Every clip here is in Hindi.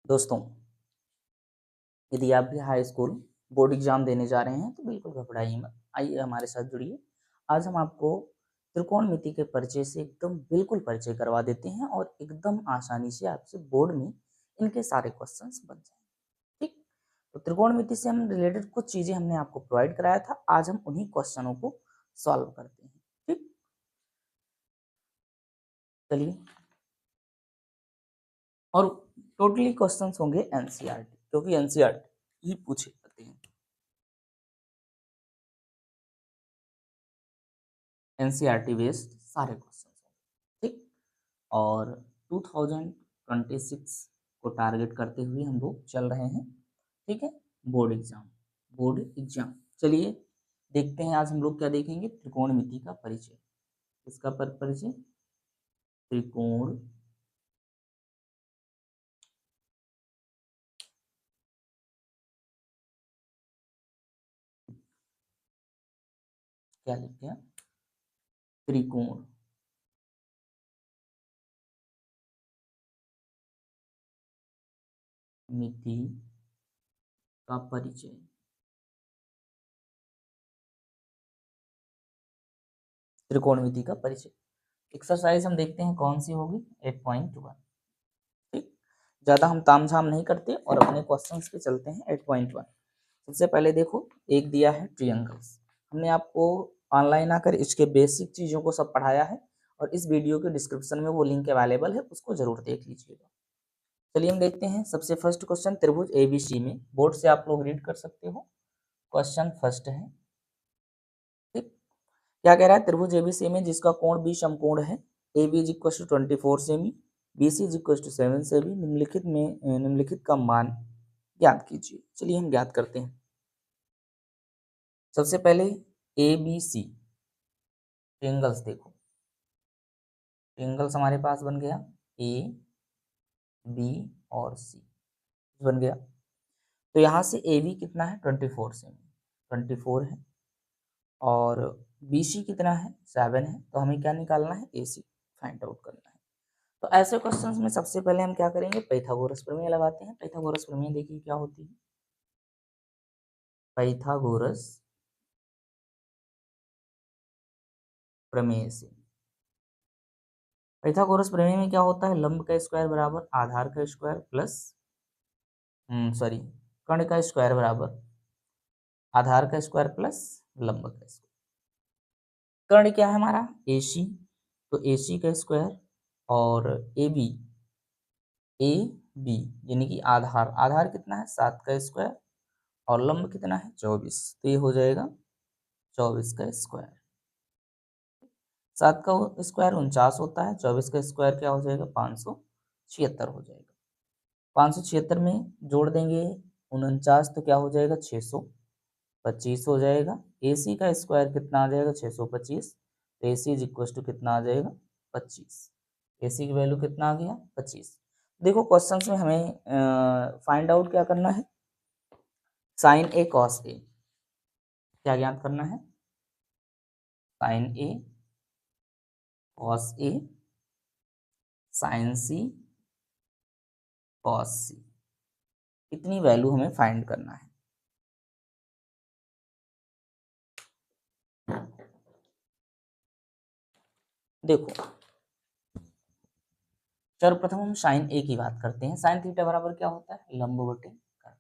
दोस्तों, यदि आप भी हाई स्कूल बोर्ड एग्जाम देने जा रहे हैं तो बिल्कुल घबराइए मत। आइए हमारे साथ जुड़िए। आज हम आपको त्रिकोणमिति के परिचय से एकदम बिल्कुल परिचय करवा देते हैं और एकदम आसानी से आपसे बोर्ड में इनके सारे क्वेश्चंस बन जाएंगे। ठीक, तो त्रिकोणमिति से हम रिलेटेड कुछ चीजें हमने आपको प्रोवाइड कराया था, आज हम उन्हीं क्वेश्चनों को सॉल्व करते हैं। ठीक, चलिए। और टोटली क्वेश्चंस होंगे एनसीईआरटी, क्योंकि एनसीईआरटी ही पूछे जाते हैं। एनसीईआरटी बेस्ड सारे क्वेश्चन, ठीक। और 2026 को टारगेट करते हुए हम लोग चल रहे हैं, ठीक है। बोर्ड एग्जाम चलिए देखते हैं। आज हम लोग क्या देखेंगे? त्रिकोणमिति का परिचय। इसका परिचय त्रिकोण क्या लिखते हैं? त्रिकोण मिति का परिचय। त्रिकोणमिति का परिचय एक्सरसाइज हम देखते हैं कौन सी होगी। 8.1। ठीक, ज्यादा हम तामझाम नहीं करते और अपने क्वेश्चंस पे चलते हैं। 8.1 सबसे पहले देखो, एक दिया है ट्रायंगल्स। हमने आपको ऑनलाइन आकर इसके बेसिक चीज़ों को सब पढ़ाया है और इस वीडियो के डिस्क्रिप्शन में वो लिंक अवेलेबल है, उसको जरूर देख लीजिएगा। चलिए हम देखते हैं। सबसे फर्स्ट क्वेश्चन, त्रिभुज एबीसी में, बोर्ड से आप लोग रीड कर सकते हो। क्वेश्चन फर्स्ट है, ठीक। क्या कह रहा है? त्रिभुज एबीसी में जिसका कोण बी समकोण है, A B is equal to 24 सेमी, B C is equal to 7 सेमी, निम्नलिखित का मान ज्ञात कीजिए। चलिए हम ज्ञात करते हैं। सबसे पहले ए बी सी ट्रायंगल्स देखो। ट्रायंगल्स हमारे पास बन गया ए बी और सी बन गया। तो यहाँ से ए बी कितना है? 24 सेमी, 24 है। और बी सी कितना है? 7 है। तो हमें क्या निकालना है? ए सी फाइंड आउट करना है। तो ऐसे क्वेश्चंस में सबसे पहले हम क्या करेंगे? पाइथागोरस प्रमेय लगाते हैं। पाइथागोरस प्रमेय देखिए क्या होती है। पाइथागोरस प्रमेय से, पाइथागोरस प्रमेय में क्या होता है? लंब का स्क्वायर बराबर आधार का स्क्वायर प्लस सॉरी कर्ण का स्क्वायर बराबर आधार का स्क्वायर प्लस लंब का स्क्वायर। कर्ण क्या है हमारा? AC, तो AC का स्क्वायर और ए बी यानी कि आधार, आधार कितना है? 7 का स्क्वायर और लंब कितना है? 24। तो ये हो जाएगा 24 का स्क्वायर। 7 का स्क्वायर 49 होता है, 24 का स्क्वायर क्या हो जाएगा? 576 हो जाएगा। 576 में जोड़ देंगे 49 तो क्या हो जाएगा? 625 हो जाएगा। AC का स्क्वायर कितना आ जाएगा? 625। तो AC इज इक्वल टू कितना आ जाएगा? 25। AC की वैल्यू कितना आ गया? 25। देखो क्वेश्चंस में हमें फाइंड आउट क्या करना है? साइन ए कॉस ए क्या ज्ञात करना है? Sign A cos A sign C cos सी, इतनी वैल्यू हमें फाइंड करना है। देखो सर्वप्रथम हम साइन ए की बात करते हैं। साइन थीटा बराबर क्या होता है? लंब बटे कर्ण।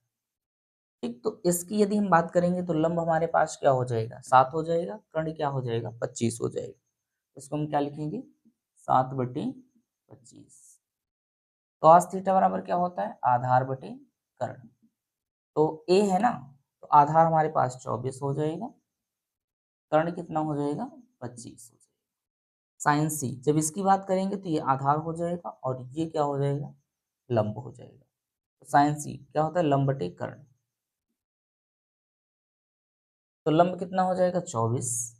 ठीक, तो इसकी यदि हम बात करेंगे तो लंब हमारे पास क्या हो जाएगा? 7 हो जाएगा। कर्ण क्या हो जाएगा? 25 हो जाएगा। इसको हम क्या लिखेंगे? 7/25। कॉस थीटा बराबर क्या होता है? आधार बटे कर्ण। तो ए है ना, तो आधार हमारे पास 24 हो जाएगा, कर्ण कितना हो जाएगा? 25 हो जाएगा। साइन सी जब इसकी बात करेंगे तो ये आधार हो जाएगा और ये क्या हो जाएगा? लंब हो जाएगा। तो साइन सी क्या होता है? लंब बटे कर्ण। तो लंब कितना हो जाएगा? 24,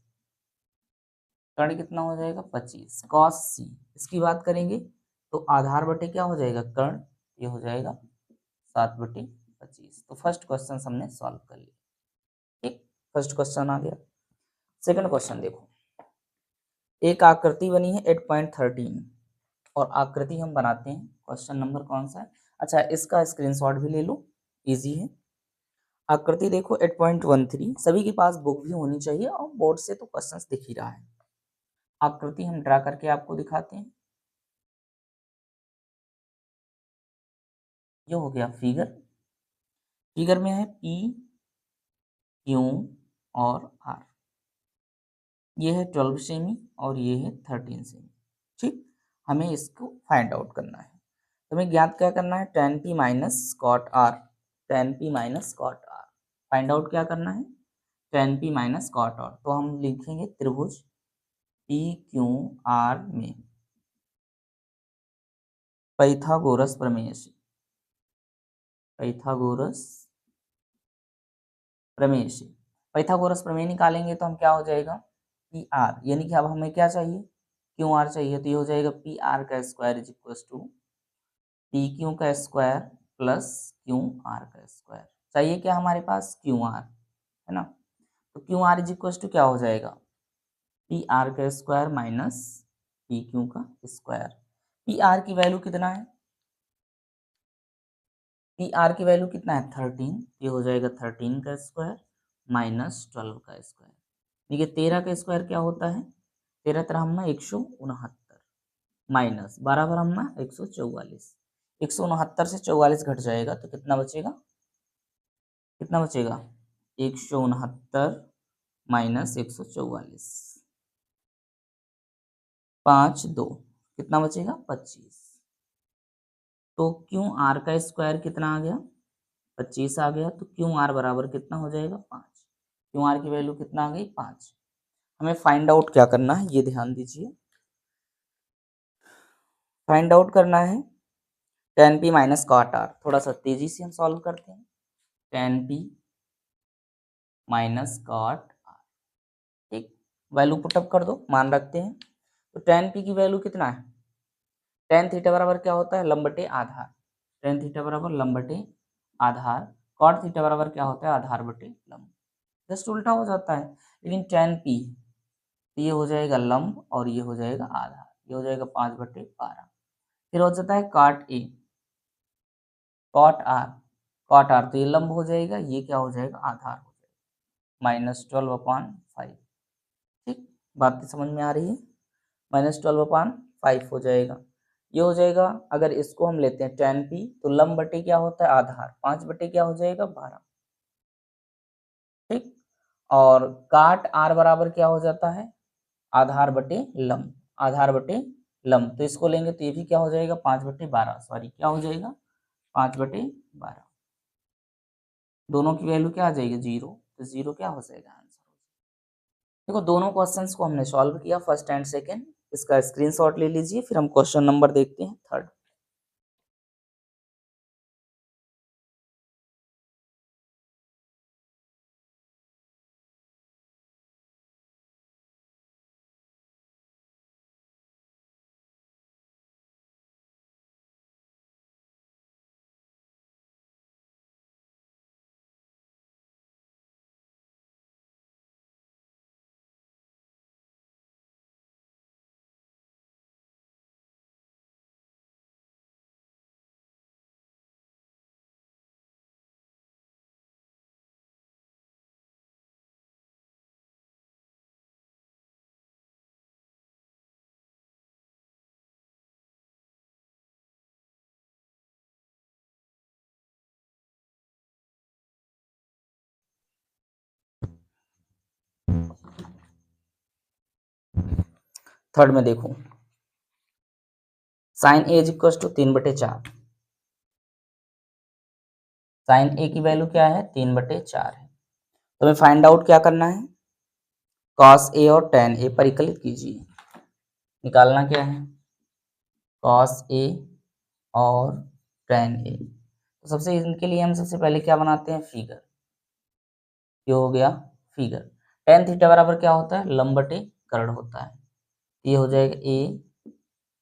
कर्ण कितना हो जाएगा? 25। कॉस सी इसकी बात करेंगे तो आधार बटे क्या हो जाएगा? कर्ण, ये हो जाएगा 7/25। तो फर्स्ट क्वेश्चन हमने सॉल्व कर लिया। ठीक, फर्स्ट क्वेश्चन आ गया। सेकंड क्वेश्चन देखो, एक आकृति बनी है 8.13 और आकृति हम बनाते हैं। क्वेश्चन नंबर कौन सा है? अच्छा, इसका स्क्रीनशॉट भी ले लो, इजी है। आकृति देखो 8.13, सभी के पास बुक भी होनी चाहिए और बोर्ड से तो क्वेश्चंस दिख ही रहा है। आकृति हम ड्रा करके आपको दिखाते हैं। ये हो गया फिगर। फिगर में है P, Q और R। ये है 12 सेमी और ये है 13 सेमी। ठीक, हमें इसको फाइंड आउट करना है। तो हमें ज्ञात क्या करना है, tan P minus cot R, tan P minus cot R। Find out क्या करना है, tan P minus cot R। तो हम लिखेंगे त्रिभुज PQR में पाइथागोरस प्रमेय से, पाइथागोरस प्रमेय से पाइथागोरस प्रमेय निकालेंगे तो हम क्या हो जाएगा, PR, यानी कि अब हमें क्या चाहिए, QR चाहिए। तो ये हो जाएगा PR का square is equal to PQ का स्क्वायर प्लस QR का स्क्वायर। चाहिए क्या हमारे पास, QR, है ना। तो QR इज इक्वल टू क्या हो जाएगा, PR का स्क्वायर माइनस PQ का स्क्वायर। PR की वैल्यू कितना है, PR की वैल्यू कितना है 13, ये हो जाएगा 13 का स्क्वायर माइनस 12 का स्क्वायर। देखिए 13 का स्क्वायर क्या होता है, 13 तरह हमना 169 माइनस 12 बार हमना 144, 169 से 44 घट जाएगा तो कितना बचेगा, कितना बचेगा 169 माइनस 144, 5 2, कितना बचेगा 25। तो क्यों आर का स्क्वायर कितना आ गया, 25 आ गया। तो क्यों आर बराबर कितना हो जाएगा 5, क्यों आर की वैल्यू कितना आ गई 5। हमें फाइंड आउट क्या करना है, ये ध्यान दीजिए। फाइंड आउट करना है tan P minus cot R। थोड़ा सा तेजी से हम सॉल्व करते हैं। tan P minus cot R, ठीक, वैल्यू पुटअप कर दो, मान रखते हैं। तो tan P की वैल्यू कितना है, tan थीटा बराबर क्या होता है, लंब बटे आधार। tan थीटा बराबर लंब बटे आधार, cot थीटा बराबर क्या होता है, आधार बटे लंब। जस्ट उल्टा हो जाता है। लेकिन tan P, ये हो जाएगा लंब और ये हो जाएगा आधार, ये हो जाएगा 5/12। फिर हो जाता है cot A, cot R, cot R तो ये लंब हो जाएगा, ये क्या हो जाएगा आधार हो जाएगा, -12/5। ठीक, बात की समझ में आ रही है, -12/5 हो जाएगा। ये हो जाएगा, अगर इसको हम लेते हैं tan P तो लंब बटे क्या होता है आधार, 5 बटे क्या हो जाएगा 12। ठीक, और काट R बराबर क्या हो जाता है, आधार बटे लंब, आधार बटे लंब। तो इसको लेंगे तो ये भी क्या हो जाएगा 5/12, सॉरी क्या हो जाएगा 5/12। दोनों की वैल्यू क्या आ जाएगी 0, तो 0 क्या हो जाएगा आंसर। देखो दोनों क्वेश्चंस को हमने सॉल्व किया, फर्स्ट एंड सेकंड। इसका स्क्रीनशॉट ले लीजिए, फिर हम क्वेश्चन नंबर देखते हैं थर्ड। थर्ड में देखो, sine A is equal to 3/4। Sine A की वैल्यू क्या है 3/4 है। तो हमें फाइंड आउट क्या करना है, कॉस ए और टेन ए परिकलित कीजिए। निकालना क्या है, कॉस ए और टेन ए। तो सबसे इनके लिए हम सबसे पहले क्या बनाते हैं, फिगर। ये हो गया फिगर। टेन थीटा बराबर क्या होता है, लंब बटे कर्ण होता है। ये हो जाएगा ए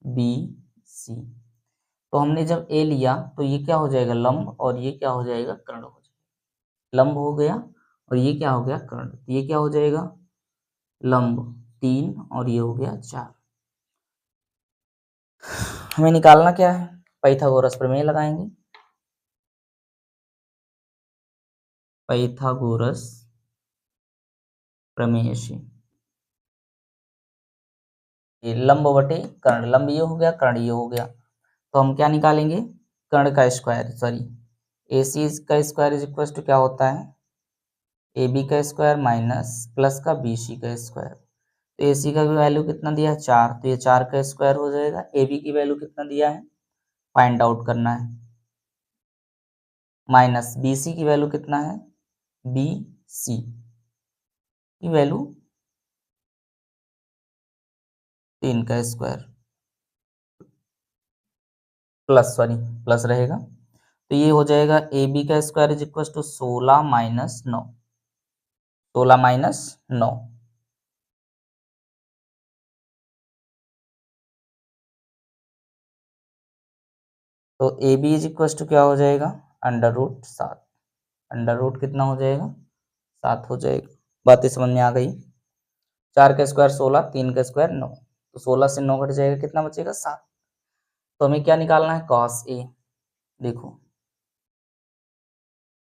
बी सी। तो हमने जब ए लिया तो ये क्या हो जाएगा लंब और ये क्या हो जाएगा कर्ण हो जाएगा। लंब हो गया और ये क्या हो गया कर्ण। तो ये क्या हो जाएगा लंब 3 और ये हो गया 4। हमें निकालना क्या है, पाइथागोरस प्रमेय लगाएंगे। पाइथागोरस प्रमेय से ये लंब बटे कर्ण, लंब ये हो गया, कर्ण ये हो गया, तो हम क्या निकालेंगे, कर्ण का स्क्वायर, सॉरी ए सी का स्क्वायर इज इक्वल टू क्या होता है, ए बी का स्क्वायर माइनस प्लस का बी सी का स्क्वायर। तो ए सी का वैल्यू कितना दिया है 4, तो ये 4 का स्क्वायर हो जाएगा। ए बी की वैल्यू कितना दिया है, फाइंड आउट करना है, माइनस बी सी की वैल्यू कितना है, बी सी की वैल्यू 3 का स्क्वायर प्लस, सॉरी प्लस रहेगा, तो ये हो जाएगा ए बी का square is equal to 16 minus 9, 16 minus 9, तो A B is equal to क्या हो जाएगा, अंडर रूट 7, अंडर रूट कितना हो जाएगा 7 हो जाएगा। बातें समझ में आ गई। 4 का स्क्वायर 16, 3 का स्क्वायर 9, तो 16 से 9 घट जाएगा, कितना बचेगा 7। तो हमें क्या निकालना है, कॉस ए, देखो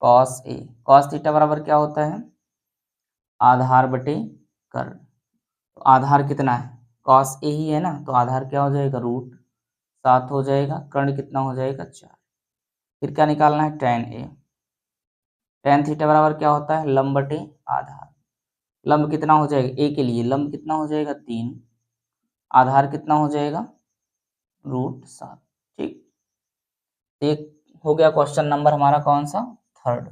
कॉस ए, कॉस थीटा बराबर क्या होता है, आधार बटे कर्ण, तो आधार कितना है, कॉस ए ही है ना, तो आधार क्या हो जाएगा, रूट 7 हो जाएगा, कर्ण कितना हो जाएगा 4। फिर क्या निकालना है, टेन ए, टेन थीटा बराबर क्या होता है, लंब बटे आधार, लंब कितना हो जाएगा, ए के लिए लंब कितना हो जाएगा 3, आधार कितना हो जाएगा रूट 7, ठीक। एक हो गया क्वेश्चन नंबर हमारा कौन सा, थर्ड।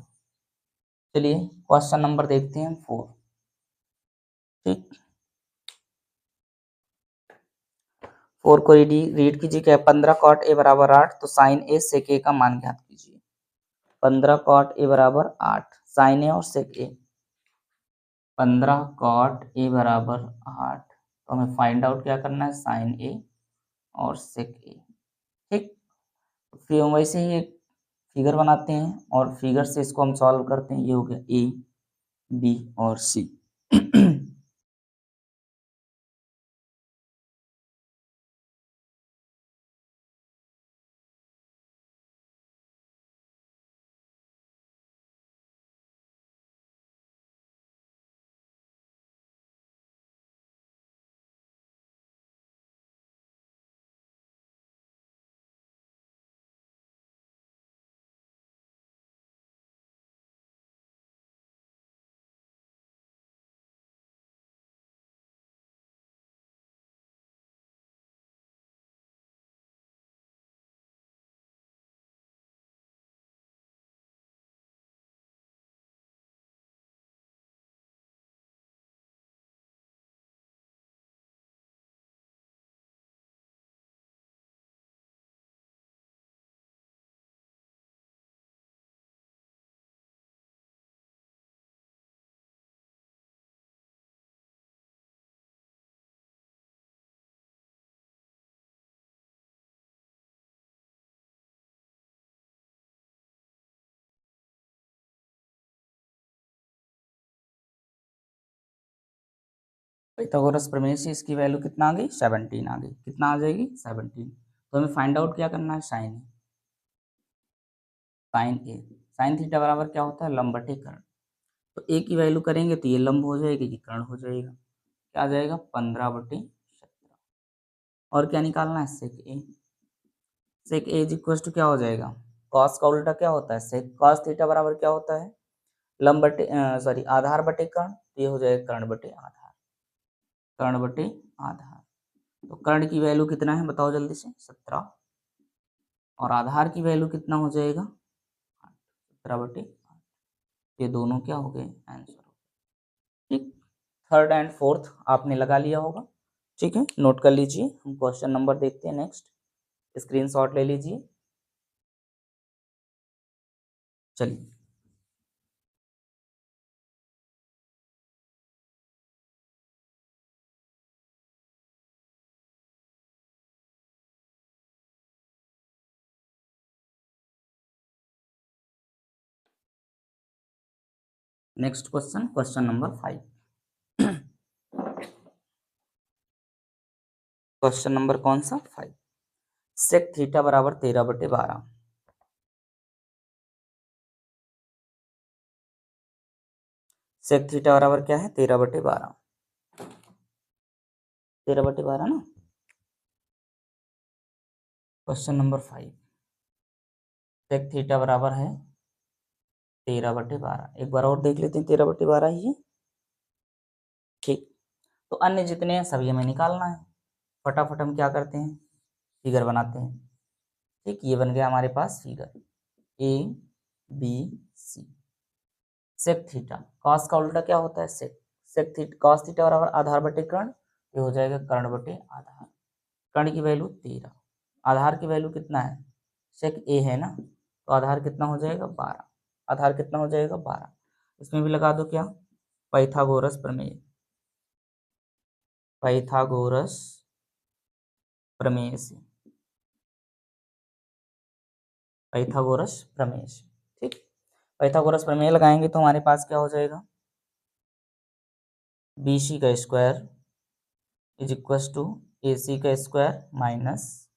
चलिए क्वेश्चन नंबर देखते हैं 4, ठीक। 4 को रीड कीजिए, क्या 15 कॉट ए बराबर 8, तो साइन ए सेक ए का मान ज्ञात कीजिए। 15 कॉट ए बराबर 8, साइन ए और सेक ए, 15 कॉट ए बराबर 8, तो हमें फाइंड आउट क्या करना है, साइन ए और सेक ए, ठीक। फिर हम वैसे ही एक फिगर बनाते हैं और फिगर से इसको हम सॉल्व करते हैं, ये हो गया ए बी और सी। पाइथागोरस प्रमेय से इसकी वैल्यू कितना आ गई, 17 आ गई, कितना आ जाएगी 17। तो हमें फाइंड आउट क्या करना है, साइन ए, साइन थीटा बराबर क्या होता है, लंब बटे कर्ण, तो ए की वैल्यू करेंगे तो ये लंब हो जाएगी, ये कर्ण हो जाएगा, क्या आ जाएगा 15/17। और क्या निकालना है, सेक ए, सेक ए इज इक्वल टू क्या हो जाएगा, कॉस का उल्टा क्या होता है सेक, कॉस थीटा बराबर क्या होता है, लंब बटे सॉरी आधार बटे कर्ण, तो ये हो जाएगा कर्ण बटे आधार, कर्ण बटे आधार। तो कर्ण की वैल्यू कितना है बताओ जल्दी से, 17, और आधार की वैल्यू कितना हो जाएगा 17/8, ये दोनों क्या हो गए आंसर, ठीक। थर्ड एंड फोर्थ आपने लगा लिया होगा, ठीक है, नोट कर लीजिए। हम क्वेश्चन नंबर देखते हैं नेक्स्ट, स्क्रीनशॉट ले लीजिए। चलिए next question, question number 5। Question number कौन सा, 5। सेक थीटा बराबर 13/12, सेक थीटा बराबर क्या है 13/12, 13/12 ना। क्वेश्चन नंबर 5, सेक थीटा बराबर है 13/12। एक बार और देख लेते हैं, 13/12 ही है। ठीक, तो अन्य जितने हैं सभी हमें निकालना है। फटाफट हम क्या करते हैं, फिगर बनाते हैं। ठीक, ये बन गया हमारे पास figure A B C. Sec theta, cos का उल्टा क्या होता है sec, sec theta cos theta बराबर आधार बटे कर्ण, ये हो जाएगा कर्ण बटे आधार। कर्ण की वैल्यू 13, आधार की वैल्यू कितना है, सेक ए है ना, तो आधार कितना हो जाएगा 12, आधार कितना हो जाएगा 12। इसमें भी लगा दो क्या, पाइथागोरस प्रमेय, पाइथागोरस प्रमेय से, पाइथागोरस प्रमेय से। ठीक, पाइथागोरस प्रमेय लगाएंगे तो हमारे पास क्या हो जाएगा, बी सी का स्क्वायर इज इक्व टू ए सी का स्क्वायर माइनस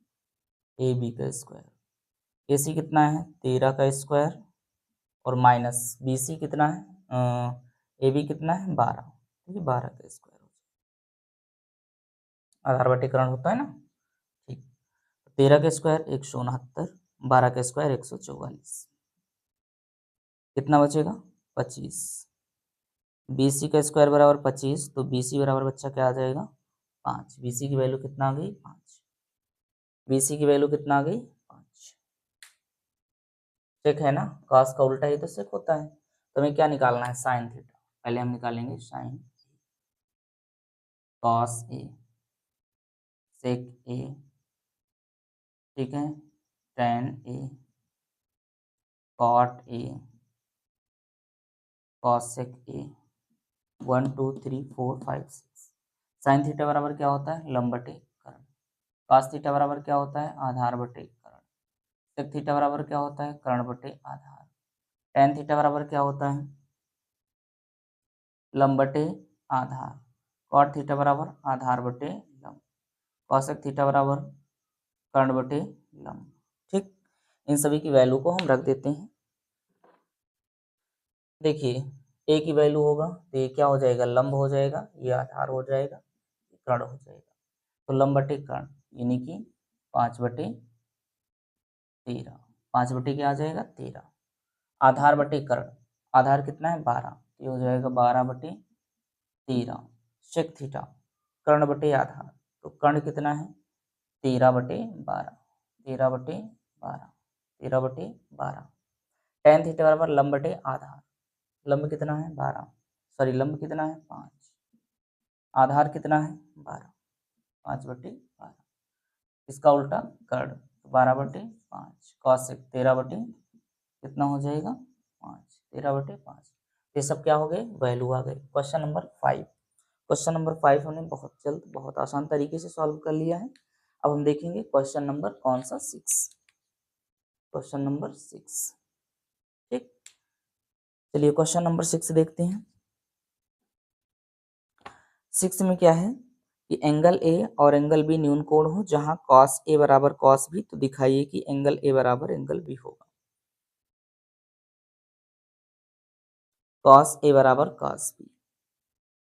ए बी का स्क्वायर। ए सी कितना है 13 का स्क्वायर और माइनस बी सी कितना है, ए बी कितना है 12, ठीक है 12 का स्क्वायर, आधार बटीकरण होता है ना। ठीक, 13 का स्क्वायर 169, 12 का स्क्वायर 144, कितना बचेगा 25। बी सी का स्क्वायर बराबर 25, तो बी सी बराबर बच्चा क्या आ जाएगा 5। बी सी की वैल्यू कितना आ गई 5, बी सी की वैल्यू कितना आ गई 5। ठीक है ना, कॉस का उल्टा ही तो सेक होता है। तो हमें क्या निकालना है साइन थीटा, पहले हम निकालेंगे sine cos A sec A, ठीक है, tan A cot A cosec A, 1 2 3 4 5 6। Sine theta बराबर क्या होता है लंब बटे कर्ण, कॉस थीटा बराबर क्या होता है आधार बटे कर्ण, सेक थीटा बराबर क्या होता है कर्ण बटे आधार, टेन थीटा बराबर क्या होता है लंब बटे आधार, कॉट थीटा बराबर आधार बटे लंब, कॉसेक थीटा बराबर कर्ण बटे लंब। ठीक, इन सभी की वैल्यू को हम रख देते हैं। देखिए ए की वैल्यू होगा तो ये क्या हो जाएगा लंब हो जाएगा, ये आधार हो जाएगा, ये कर्ण हो जाएगा, तो लंब बटे कर्ण यानी कि 5/13, 5 बटे क्या आ जाएगा 13, आधार बटे कर्ण, आधार कितना है 12, ये हो जाएगा 12/13, सेक थीटा कर्ण बटे आधार, तो कर्ण कितना है 13/12, 13/12, 13/12, टेन थीटा बराबर लंब बटे आधार, लंब कितना है 12, सॉरी लंब कितना है 5, आधार कितना है 12, 5/12, इसका उल्टा कर्ण 12/5, कॉसेक 13 कितना हो जाएगा 5, 13/5। ये सब क्या हो गए वैल्यू आ गए। क्वेश्चन नंबर 5, क्वेश्चन नंबर 5 हमने बहुत जल्द बहुत आसान तरीके से सॉल्व कर लिया है। अब हम देखेंगे क्वेश्चन नंबर कौन सा 6, क्वेश्चन नंबर 6। ठीक, चलिए क्वेश्चन नंबर 6 देखते हैं। 6 में क्या है कि एंगल ए और एंगल बी न्यून कोण हो जहां कॉस ए बराबर कॉस बी, तो दिखाइए कि एंगल ए बराबर एंगल बी होगा। कॉस ए बराबर कॉस बी,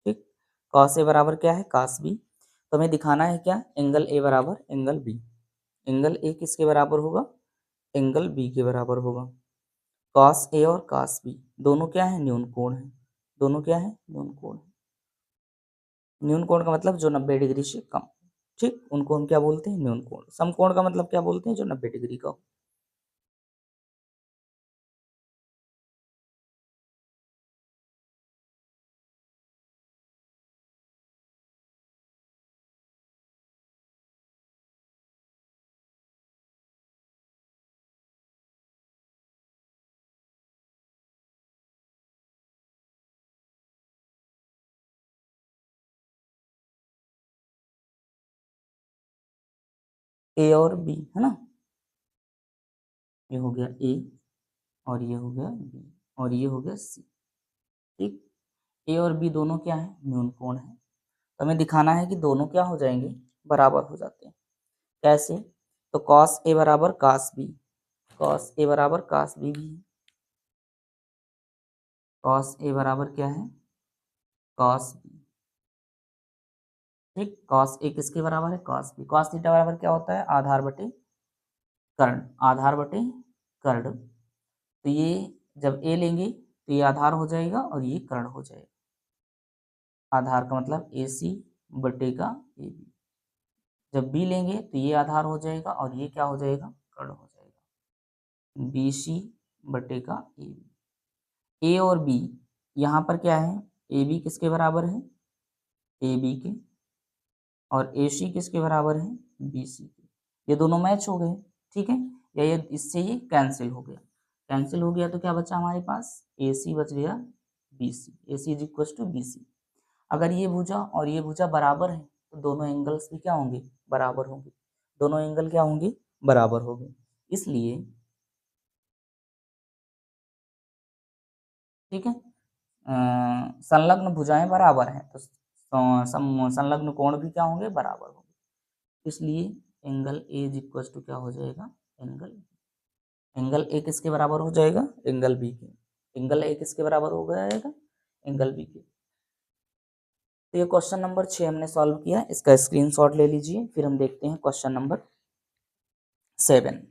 ठीक, कॉस ए बराबर क्या है कॉस बी, तो हमें दिखाना है क्या एंगल ए बराबर एंगल बी, एंगल ए किसके बराबर होगा एंगल बी के बराबर होगा। कॉस ए और कॉस बी दोनों क्या है न्यून कोण है, दोनों क्या है न्यून कोण, न्यून कोण का मतलब जो 90 डिग्री से कम, ठीक, उनको हम क्या बोलते हैं न्यून कोण। समकोण का मतलब क्या बोलते हैं जो 90 डिग्री का हो। ए और बी है ना, ये हो गया ए और ये हो गया बी और ये हो गया सी, ठीक, ए और बी दोनों क्या है न्यून कोण है, तो हमें दिखाना है कि दोनों क्या हो जाएंगे बराबर हो जाते हैं। कैसे, तो कॉस ए बराबर कॉस बी, कॉस ए बराबर कॉस बी भी है, कॉस ए बराबर क्या है कॉस बी। ठीक, कॉस ए किसके बराबर है, कॉस बी। कॉस थीटा बराबर क्या होता है, आधार बटे कर्ण, आधार बटे कर्ण। तो ये जब ए लेंगे तो ये आधार हो जाएगा और ये कर्ण हो जाएगा। आधार का मतलब ए सी बटे का ए बी। जब बी लेंगे तो ये आधार हो जाएगा और ये क्या हो जाएगा, कर्ण हो जाएगा, बी सी बटे का ए बी। ए और बी यहाँ पर क्या है, ए बी किसके बराबर है, ए बी के, और ए सी किसके बराबर है, बी सी के। ये दोनों मैच हो गए, ठीक है, या ये इससे ये कैंसिल हो गया। कैंसिल हो गया तो क्या बचा हमारे पास, ए सी बच गया B C. A C is equal to B C. अगर ये भुजा और ये भुजा बराबर है तो दोनों एंगल्स भी क्या होंगे, बराबर होंगे। दोनों एंगल क्या होंगे, बराबर होंगे। इसलिए ठीक है, संलग्न भुजाएं बराबर हैं तो संलग्न कोण भी क्या होंगे, बराबर होंगे। इसलिए angle A is equal to क्या हो जाएगा, एंगल ए किसके बराबर हो जाएगा, एंगल बी के। एंगल ए किसके बराबर हो जाएगा, एंगल बी के। तो ये क्वेश्चन नंबर 6 हमने सॉल्व किया, इसका स्क्रीनशॉट ले लीजिए। फिर हम देखते हैं क्वेश्चन नंबर 7।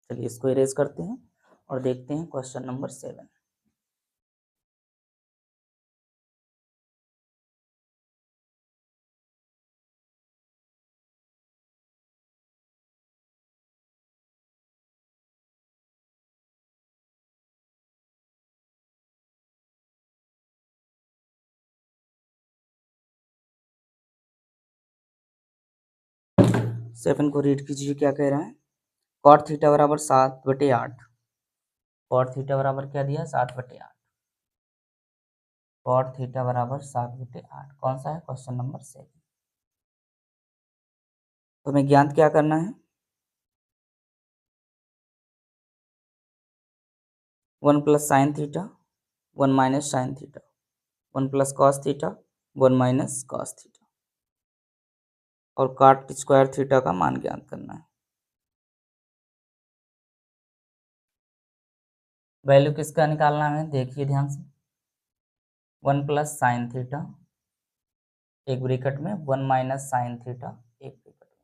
चलिए इसको इरेज करते हैं और देखते हैं क्वेश्चन नंबर 7। सेवन को रीड कीजिए, क्या कह रहा है। कॉट थीटा बराबर 7/8। कॉट थीटा बराबर क्या दिया, 7/8। कॉट थीटा बराबर 7/8 कौन सा है, क्वेश्चन नंबर 7। तो हमें ज्ञात क्या करना है, 1 plus sine theta 1 minus sine theta 1 plus cos theta 1 minus cos theta, और कॉट स्क्वायर थीटा का मान ज्ञात करना है। वैल्यू किसका निकालना है, देखिए ध्यान से। 1 प्लस साइन थीटा एक ब्रैकेट में 1 माइनस साइन थीटा एक ब्रैकेट में,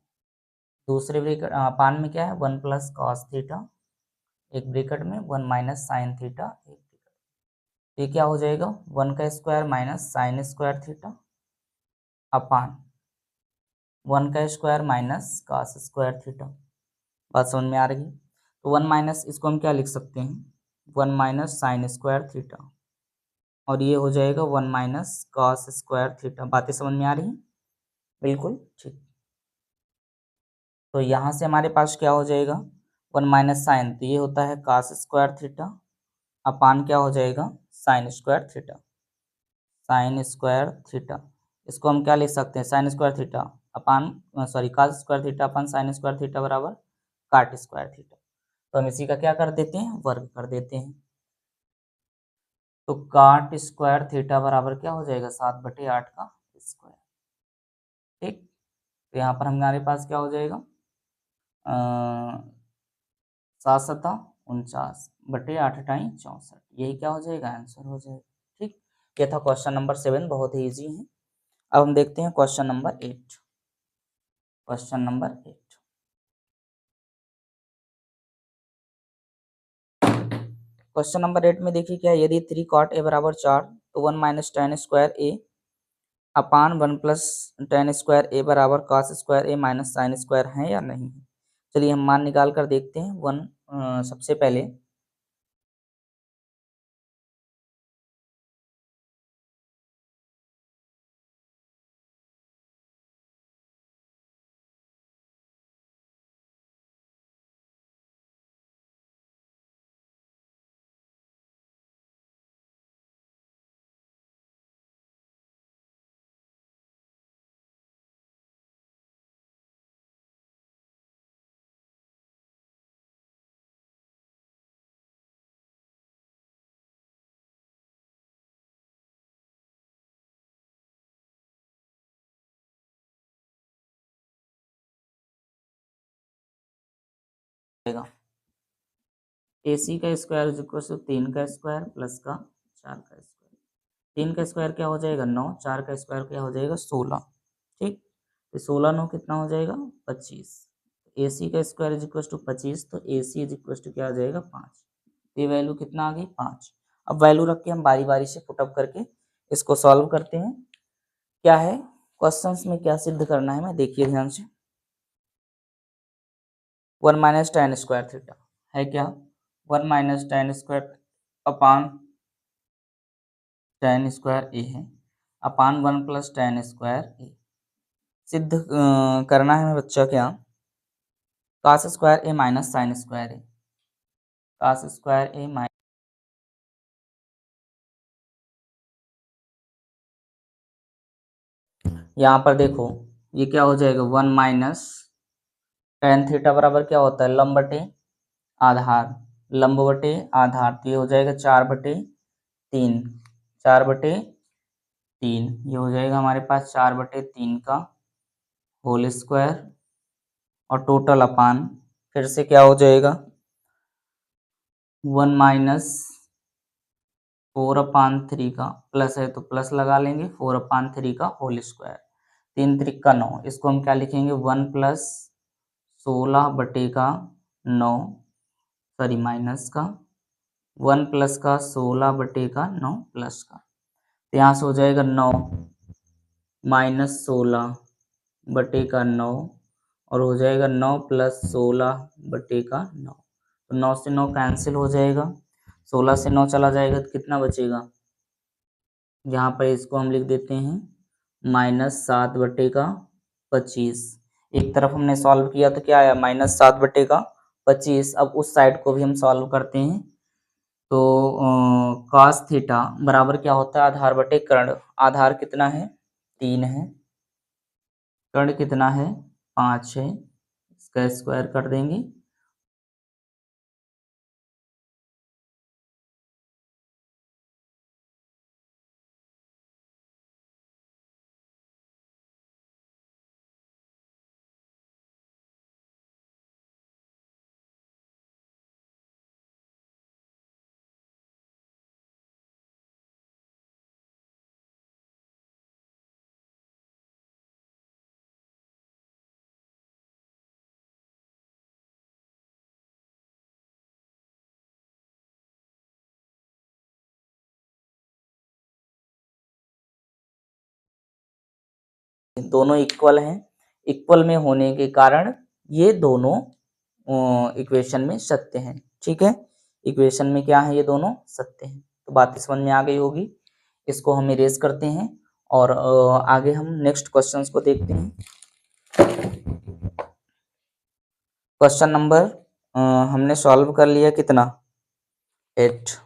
दूसरे ब्रैकेट पान में क्या है, 1 प्लस कॉस थीटा एक ब्रैकेट में 1 माइनस साइन थीटा एक ब्रैकेट। ये क्या हो जाएगा, 1 का square minus sine square theta upon 1 का square minus cos square theta. बात समझ में आ रही है। तो 1 माइनस इसको हम क्या लिख सकते हैं, 1 माइनस साइन स्क्वायर थीटा, और ये हो जाएगा 1 माइनस कॉस स्क्वायर थीटा। बातें समझ में आ रही हैं, बिल्कुल ठीक। तो यहाँ से हमारे पास क्या हो जाएगा, 1 माइनस साइन, तो ये होता है कॉस स्क्वायर थीटा अपान क्या हो जाएगा, sine square theta. Sine square theta, इसको हम क्या लिख सकते हैं, sine square theta upon sorry cos square theta upon sine square theta बराबर काट स्क्वायर थीटा। तो हम इसी का क्या कर देते हैं, वर्ग कर देते हैं। तो काट स्क्वायर थीटा बराबर क्या हो जाएगा, 7/8 का स्क्वायर। ठीक, तो यहाँ पर हमारे पास क्या हो जाएगा, 7×7=49/8 यही क्या हो जाएगा, आंसर हो जाएगा। ठीक, ये था क्वेश्चन नंबर 7, बहुत ही ईजी है। अब हम देखते हैं question number 8। Question number 8, question number 8 में देखिए क्या है, यदि 3 cot a बराबर 4 तो 1 माइनस टेन स्क्वायर ए अपान 1 प्लस टेन स्क्वायर ए बराबर cos square A minus sine square है या नहीं। चलिए हम मान निकाल कर देखते हैं। 1 सबसे पहले जाएगा AC का स्क्वायर इज इक्वल टू 3 का स्क्वायर प्लस का 4 का स्क्वायर। 3 का स्क्वायर क्या हो जाएगा 9, 4 का स्क्वायर क्या हो जाएगा 16। ठीक, तो 16 9 कितना हो जाएगा 25। AC का स्क्वायर इज इक्वल टू 25, तो AC इज इक्वल टू क्या आ जाएगा 5। ये वैल्यू कितना आ गई 5। अब वैल्यू रख के हम बारी बारी से पुटअप करके इसको सॉल्व करते हैं। क्या है क्वेश्चंस में क्या सिद्ध करना है, मैं देखिए ध्यान से। 1 माइनस tan स्क्वायर थीटा है क्या 1 minus tan square upon tan square A है upon 1 plus tan square A. सिद्ध करना है बच्चा क्या cos square A minus sine square A. cos square A minus, यहाँ पर देखो ये क्या हो जाएगा 1 माइनस tan थीटा बराबर क्या होता है लंब बटे आधार, लंब बटे आधार, तो ये हो जाएगा 4/3, 4/3, ये हो जाएगा हमारे पास 4/3 का होल स्क्वायर और टोटल अपान फिर से क्या हो जाएगा 1 माइनस 4/3 का प्लस है तो प्लस लगा लेंगे 4/3 का होल स्क्वायर, 3 3 का 9, इसको हम क्या लिखेंगे 1 प्लस 16/9 सॉरी माइनस का 1 प्लस का 16/9 प्लस का, तो यहाँ से हो जाएगा 9 माइनस 16/9 और हो जाएगा 9 प्लस 16/9, तो 9 से 9 कैंसिल हो जाएगा, 16 से 9 चला जाएगा तो कितना बचेगा, यहाँ पर इसको हम लिख देते हैं -7/25। एक तरफ हमने सॉल्व किया तो क्या आया -7/25। अब उस साइड को भी हम सॉल्व करते हैं, तो cos थीटा बराबर क्या होता है आधार बटे कर्ण। आधार कितना है 3 है, कर्ण कितना है 5 है, इसका स्क्वायर कर देंगे। दोनों इक्वल हैं, इक्वल में होने के कारण ये दोनों इक्वेशन में सत्य हैं। ठीक है, इक्वेशन में क्या है ये दोनों सत्य हैं, तो बात समझ में आ गई होगी। इसको हम इरेज करते हैं और आगे हम नेक्स्ट क्वेश्चंस को देखते हैं। क्वेश्चन नंबर हमने सॉल्व कर लिया कितना 8।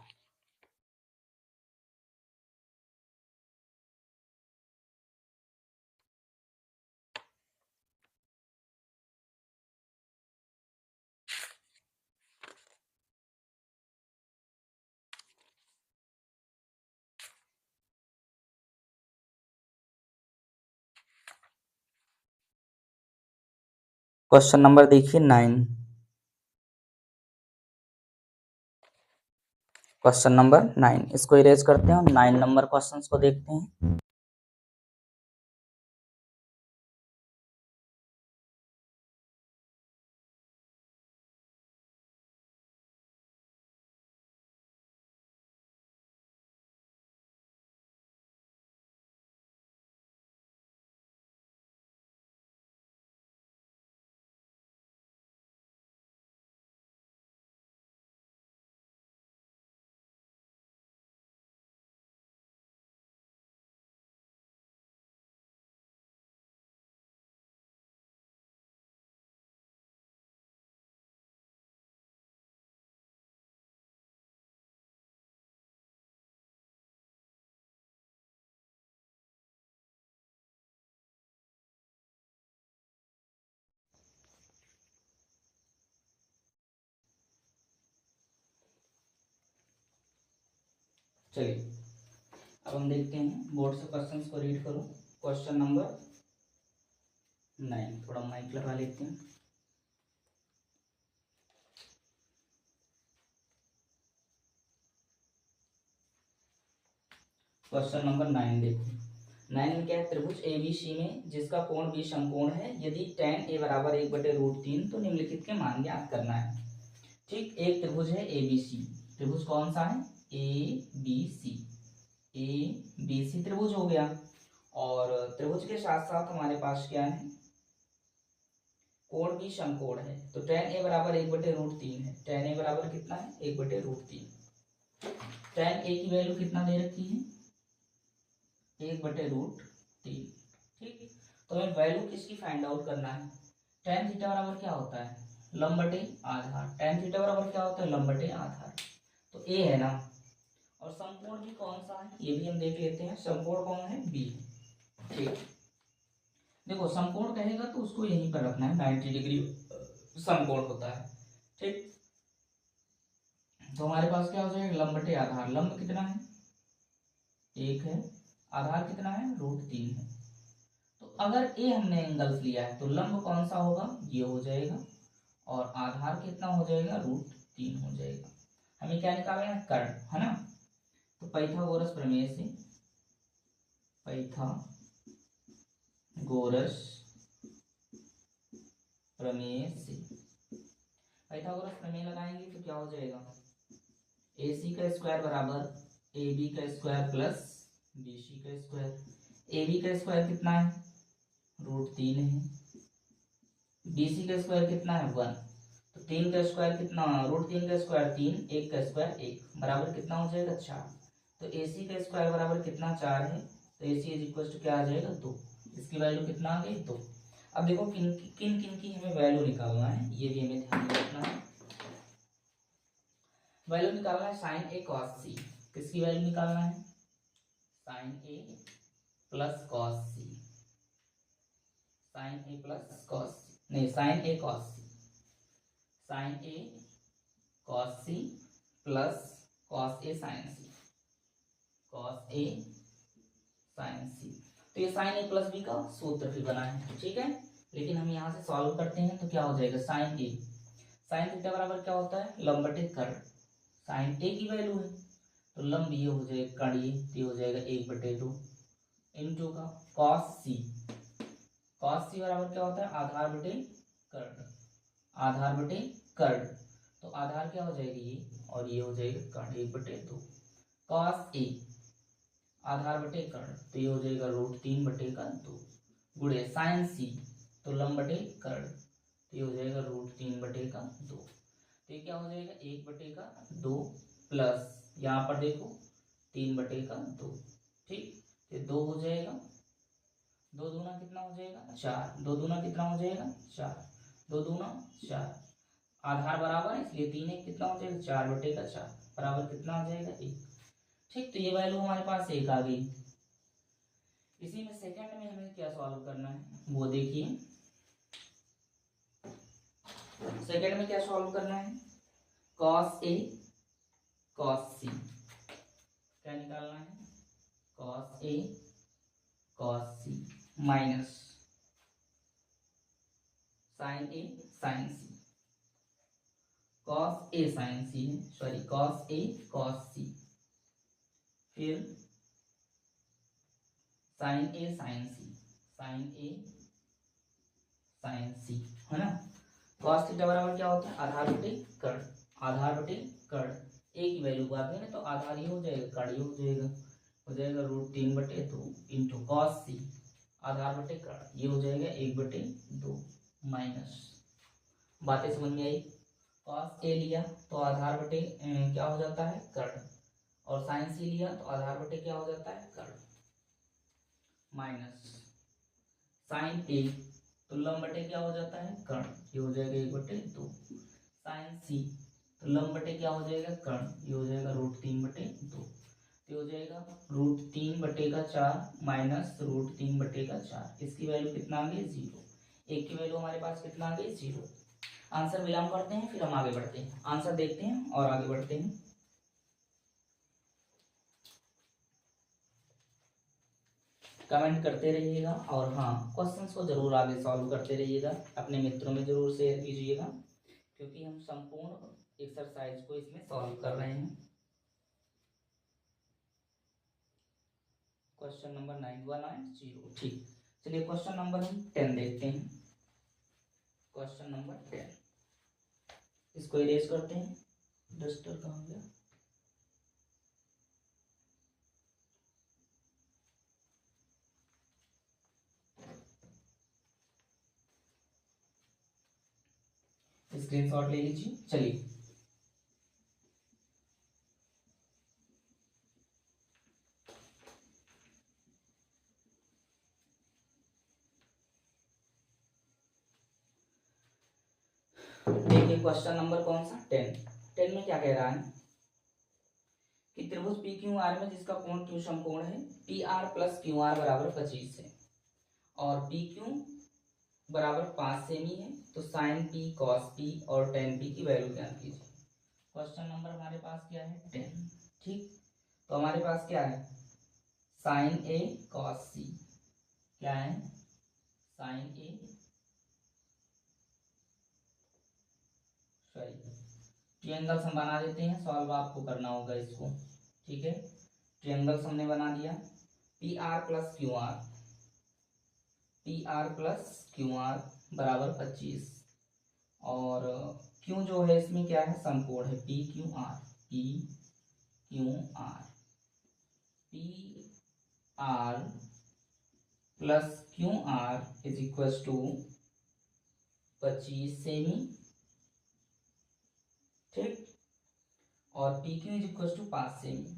क्वेश्चन नंबर देखिए 9। क्वेश्चन नंबर 9 इसको इरेज करते हैं और 9 नंबर क्वेश्चंस को देखते हैं। चलिए अब हम देखते हैं, बोर्ड से क्वेश्चंस को रीड करो। क्वेश्चन नंबर 9, थोड़ा माइक लगा लेते हैं। क्वेश्चन नंबर 9 देखो। 9 में क्या है, त्रिभुज एबीसी में जिसका कोण बी समकोण है, यदि tan a बराबर 1/√3 तो निम्नलिखित के मान ज्ञात करना है। ठीक, एक त्रिभुज है एबीसी। त्रिभुज कौन सा है? एबीसी। एबीसी त्रिभुज हो गया। और त्रिभुज के साथ साथ हमारे पास क्या है, कोण भी समकोण है। तो tan a बराबर 1/√3 है। tan a बराबर कितना है? 1/√3। tan a की वैल्यू कितना दे रखी है? 1/√3। ठीक, तो हमें वैल्यू किसकी फाइंड आउट करना है? tan थीटा बराबर क्या होता है? लंब बटे आधार। tan थीटा बराबर क्या होता है? लंब बटे आधार। तो a है ना। और समकोण भी कौन सा है ये भी हम देख लेते हैं। समकोण कौन है? b। ठीक, देखो समकोण कहेगा तो उसको यहीं पर रखना है, 90 डिग्री समकोण होता है। ठीक, तो हमारे पास क्या हो जाएगा? लंब बटे आधार। लंब कितना है? 1 है। आधार कितना है? √3 है। तो अगर ए हमने एंगल्स लिया है तो लंब कौन सा होगा? ये हो जाएगा। और आधार कितना हो जाएगा? √3 हो जाएगा। हमें क्या निकालना है? कर्ण, है ना। तो पाइथागोरस प्रमेय से, पाइथागोरस प्रमेय से, पाइथागोरस प्रमेय लगाएंगे तो क्या हो जाएगा? AC का स्क्वायर बराबर AB का स्क्वायर प्लस BC का स्क्वायर। AB का स्क्वायर कितना है? √3 है। BC का स्क्वायर कितना है? 1। तो 3 का स्क्वायर कितना? √3 का स्क्वायर 3, 1 का स्क्वायर 1, बराबर कितना हो जाएगा? 4। तो AC का स्क्वायर बराबर कितना? 4 है। तो AC इज इक्वल टू क्या आ जाएगा? 2। इसकी वैल्यू कितना आ गई? 2। अब देखो किन किन की हमें वैल्यू निकालना है, ये भी हमें ध्यान में रखना है। वैल्यू निकालना है साइन ए कॉस सी। किसकी वैल्यू निकालना है? साइन ए प्लस कॉस सी। साइन ए प्लस कॉस सी, नहीं, sign A cos C. Sign A cos C plus cos A sign C. Cos A sign सी। तो ये साइन ए प्लस बी का सूत्र भी बना है। ठीक है, लेकिन हम यहाँ से सॉल्व करते हैं तो क्या हो जाएगा? साइन ए, साइन थीटा बराबर क्या होता है? लंब बटे कर्ण। साइन ए की वैल्यू है तो लंब ये हो जाएगा, कर्ण ये हो जाएगा 1/2 इंटू का कॉस सी। कॉस सी बराबर क्या होता है? आधार बटे कर्ण। आधार बटे कर्ण, तो आधार क्या हो जाएगी? ये, और ये हो जाएगा कर्ण 1/2। कॉस ए आधार बटे कर्ण, तो ये हो जाएगा √3/2 गुणे साइन सी, तो लंब बटे कर्ण, तो ये हो जाएगा √3/2। तो ये क्या हो जाएगा? 1/2 प्लस यहाँ पर देखो 3/2। ठीक, ये 2 हो जाएगा। 2 दूना कितना हो जाएगा? 4। 2 दूना कितना हो जाएगा? 4। 2 दूना 4। आधार बराबर है इसलिए 3 1 कितना हो जाएगा? 4/4 बराबर कितना हो जाएगा? 1। ठीक, तो ये वैल्यू हमारे पास 1 आ गई। इसी में सेकंड में हमें क्या सॉल्व करना है वो देखिए। सेकंड में क्या सॉल्व करना है? कॉस ए कॉस सी। क्या निकालना है? Cos A cos C minus sign A sign C. Cos A sign सी है, सॉरी कॉस ए कॉस सी, फिर साइन ए साइन सी, साइन ए साइन सी, है ना। कॉस थीटा बराबर क्या होता है? आधार बटे कर्ण। आधार बटे कर्ण, ए की वैल्यू बात है ना, तो आधार ये हो जाएगा, कर्ण ये हो जाएगा √3/2 इंटू कॉस सी, आधार बटे कर्ण, ये हो जाएगा 1/2 माइनस, बातें समझ में आई। कॉस ए लिया तो आधार बटे क्या हो जाता है? कर्ण, और साइन सी लिया तो आधार बटे क्या हो जाता है? कर्ण, माइनस साइन ए तो लंब बटे क्या हो जाता है? कर्ण, ये हो जाएगा 1/2। साइन सी तो लंब बटे क्या हो जाएगा? कर्ण, ये हो जाएगा √3/2। तो हो जाएगा √3/4 माइनस √3/4। इसकी वैल्यू कितना आ गई? 0। एक की वैल्यू हमारे पास कितना आ गई? 0। आंसर बिलोंग करते हैं, फिर हम आगे बढ़ते हैं। आंसर देखते हैं और आगे बढ़ते हैं। कमेंट करते रहिएगा और हाँ, क्वेश्चंस को जरूर आगे सॉल्व करते रहिएगा, अपने मित्रों में जरूर शेयर कीजिएगा, क्योंकि हम संपूर्ण एक्सरसाइज को इसमें सॉल्व कर रहे हैं। क्वेश्चन नंबर 9 1 और 0। ठीक, चलिए क्वेश्चन नंबर हम 10 देखते हैं। क्वेश्चन नंबर 10, इसको इरेज करते हैं। डस्टर कहाँ गया? स्क्रीनशॉट ले लीजिए। चलिए देखिए क्वेश्चन नंबर कौन सा? 10 में क्या कह रहा है कि त्रिभुज पी क्यू आर में जिसका कोण क्यू समकोण है P R plus Q are बराबर 25 है और पी क्यू बराबर 5 सेमी है, तो साइन पी कॉस पी और टेन पी की वैल्यू ज्ञात कीजिए। क्वेश्चन नंबर हमारे पास क्या है? 10। ठीक, तो हमारे पास क्या है? साइन ए कॉस सी। क्या है? साइन ए, सॉरी ट्रायंगल्स हम बना देते हैं, सॉल्व आपको करना होगा इसको। ठीक है, ट्रायंगल्स हमने बना दिया। P R plus Q R, P R plus Q are बराबर 25 और क्यू जो है इसमें क्या है? समकोण है P Q R, P Q R, P R plus Q R is equal to 25 सेमी। ठीक, और P Q is equal to 5 सेमी।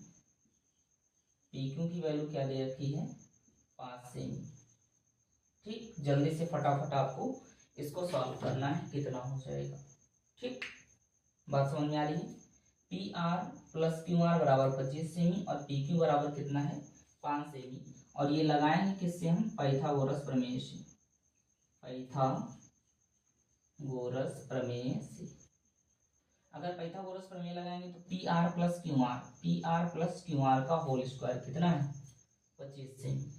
पी क्यू की वैल्यू क्या दे रखी है? 5 सेमी। ठीक, जल्दी से फटाफट आपको इसको सॉल्व करना है, कितना हो जाएगा। ठीक, बात समझ में आ रही है? P R plus Q are बराबर 25 सेमी और पी क्यू बराबर कितना है? 5 सेमी। और ये लगाएंगे किससे हम? पाइथागोरस प्रमेय से। पाइथागोरस प्रमेय से अगर पाइथागोरस प्रमेय लगाएंगे तो P R plus Q R, P R plus Q are का होल स्क्वायर कितना है? 25 सेमी।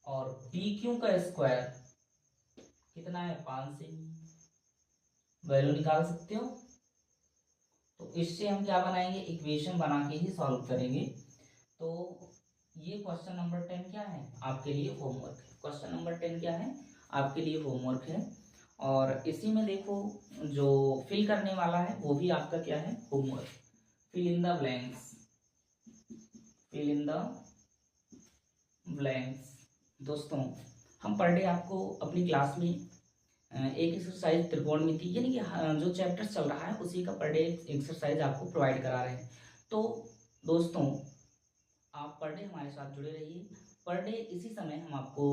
और पी क्यू का स्क्वायर कितना है? 5 सेमी। वैल्यू निकाल सकते हो। तो इससे हम क्या बनाएंगे? इक्वेशन बना के ही सॉल्व करेंगे। तो ये क्वेश्चन नंबर 10 क्या है? आपके लिए होमवर्क है। क्वेश्चन नंबर 10 क्या है? आपके लिए होमवर्क है। और इसी में देखो जो फिल करने वाला है वो भी आपका क्या है? Homework. Fill in the blanks, fill in the blanks. दोस्तों हम पर डे आपको अपनी क्लास में एक एक्सरसाइज त्रिकोणमिति यानी कि जो चैप्टर चल रहा है उसी का पर डे एक्सरसाइज आपको प्रोवाइड करा रहे हैं। तो दोस्तों आप पर डे हमारे साथ जुड़े रहिए। पर डे इसी समय हम आपको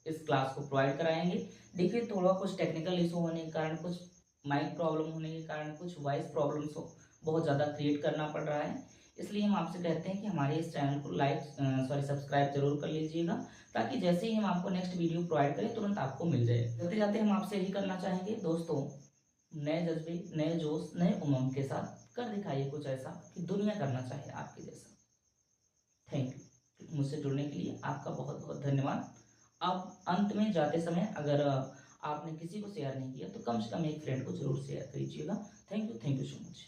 इस क्लास को प्रोवाइड कराएंगे। देखिए थोड़ा कुछ टेक्निकल इशू होने के कारण, कुछ माइक प्रॉब्लम होने के कारण, कुछ वॉइस प्रॉब्लम्स हो बहुत ज़्यादा क्रिएट करना पड़ रहा है। इसलिए हम आपसे कहते हैं कि हमारे इस चैनल को सब्सक्राइब जरूर कर लीजिएगा, ताकि जैसे ही हम आपको नेक्स्ट वीडियो प्रोवाइड करें तुरंत आपको मिल जाए। जाते जाते हम आपसे यही करना चाहेंगे दोस्तों, नए जज्बे, नए जोश, नए उमंग के साथ कर दिखाइए कुछ ऐसा कि दुनिया करना चाहे आपके जैसा। थैंक यू, मुझसे जुड़ने के लिए आपका बहुत बहुत धन्यवाद। अब अंत में जाते समय अगर आपने किसी को शेयर नहीं किया तो कम से कम एक फ्रेंड को जरूर शेयर कीजिएगा। Thank you so much.